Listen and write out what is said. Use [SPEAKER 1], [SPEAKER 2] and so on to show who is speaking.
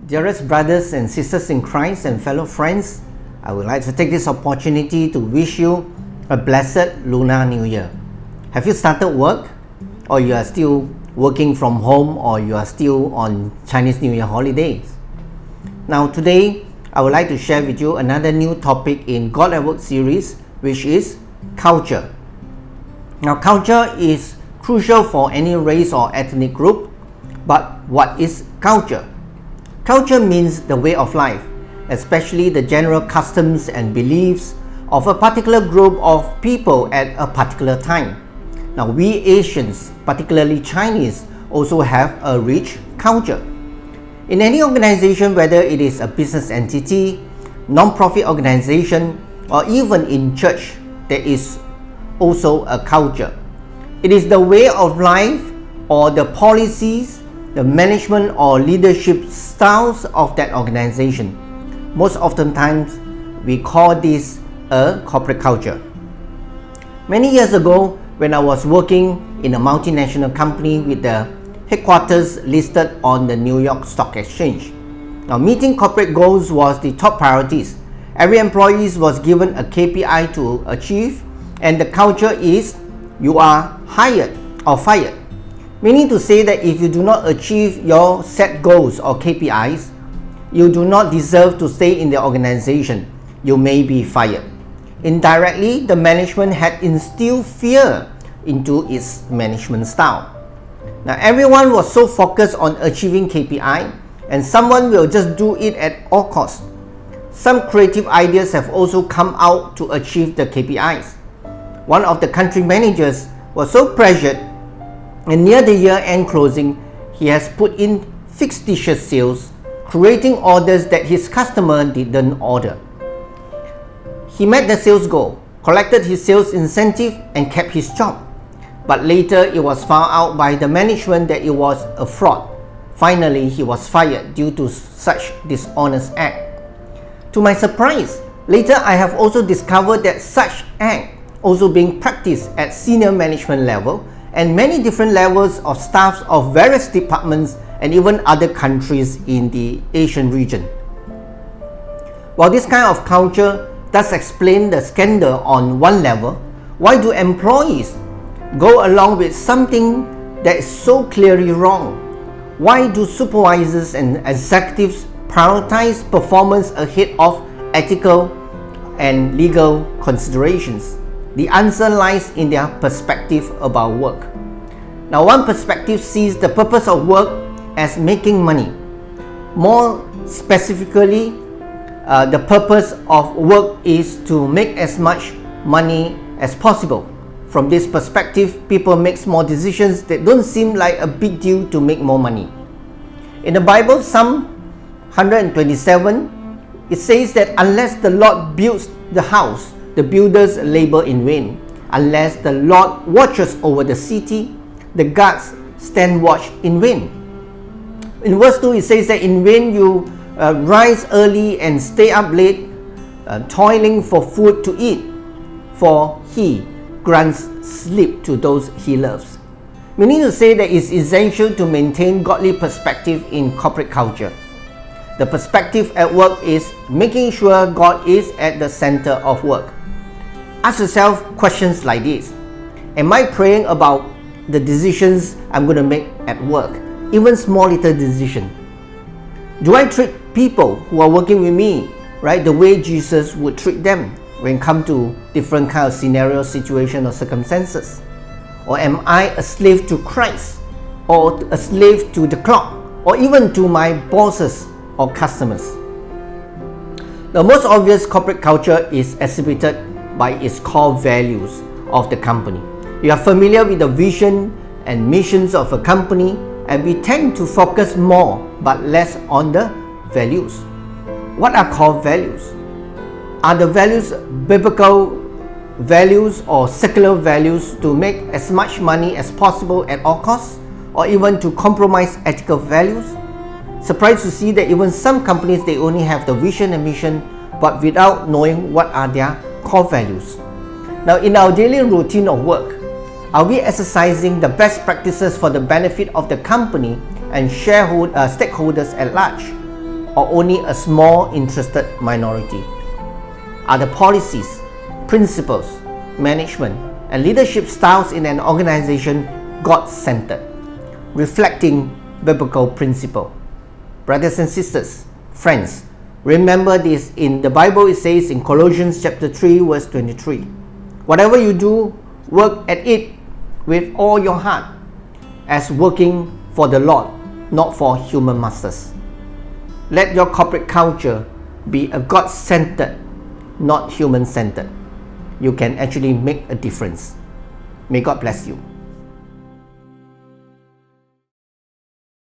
[SPEAKER 1] Dearest brothers and sisters in Christ and fellow friends, I would like to take this opportunity to wish you a blessed Lunar New Year. Have you started work? Or you are still working from home, or you are still on Chinese New Year holidays? Now today, I would like to share with you another new topic in God at Work series, which is culture. Now culture is crucial for any race or ethnic group, but what is culture? Culture means the way of life, especially the general customs and beliefs of a particular group of people at a particular time. Now we Asians, particularly Chinese, also have a rich culture. In any organization, whether it is a business entity, non-profit organization, or even in church, there is also a culture. It is the way of life or the policies, the management or leadership styles of that organization. Most oftentimes, we call this a corporate culture. Many years ago, when I was working in a multinational company with the headquarters listed on the New York Stock Exchange. Now, meeting corporate goals was the top priorities. Every employee was given a KPI to achieve, and the culture is you are hired or fired. Meaning to say that if you do not achieve your set goals or KPIs, you do not deserve to stay in the organization. You may be fired. Indirectly, the management had instilled fear into its management style. Now, everyone was so focused on achieving KPI, and someone will just do it at all costs. Some creative ideas have also come out to achieve the KPIs. One of the country managers was so pressured, and near the year-end closing, he has put in fictitious sales, creating orders that his customer didn't order. He met the sales goal, collected his sales incentive, and kept his job. But later, it was found out by the management that it was a fraud. Finally, he was fired due to such dishonest act. To my surprise, later I have also discovered that such act also being practiced at senior management level and many different levels of staffs of various departments and even other countries in the Asian region. While this kind of culture does explain the scandal on one level, why do employees go along with something that is so clearly wrong? Why do supervisors and executives prioritize performance ahead of ethical and legal considerations? The answer lies in their perspective about work. Now, one perspective sees the purpose of work as making money. More specifically, the purpose of work is to make as much money as possible. From this perspective, people make small decisions that don't seem like a big deal to make more money. In the Bible, Psalm 127, it says that unless the Lord builds the house, the builders labor in vain. Unless the Lord watches over the city, the guards stand watch in vain. In verse 2, it says that in vain you rise early and stay up late, toiling for food to eat, for He grants sleep to those He loves. Meaning to say that it's essential to maintain godly perspective in corporate culture. The perspective at work is making sure God is at the center of work. Ask yourself questions like this. Am I praying about the decisions I'm going to make at work? Even small little decision. Do I treat people who are working with me, right, the way Jesus would treat them when it comes to different kind of scenarios, situations, or circumstances? Or am I a slave to Christ, or a slave to the clock, or even to my bosses or customers? The most obvious corporate culture is exhibited by its core values of the company. You are familiar with the vision and missions of a company, and we tend to focus more but less on the values. What are core values? Are the values biblical values or secular values to make as much money as possible at all costs, or even to compromise ethical values? Surprised to see that even some companies, they only have the vision and mission, but without knowing what are their core values. Now, in our daily routine of work, are we exercising the best practices for the benefit of the company and stakeholders at large? or only a small interested minority? Are the policies, principles, management, and leadership styles in an organization God-centered, reflecting biblical principle? Brothers and sisters, friends, remember this. In the Bible it says in Colossians chapter 3 verse 23, whatever you do, work at it with all your heart, as working for the Lord, not for human masters. Let your corporate culture be a God-centered, not human-centered. You can actually make a difference. May God bless you.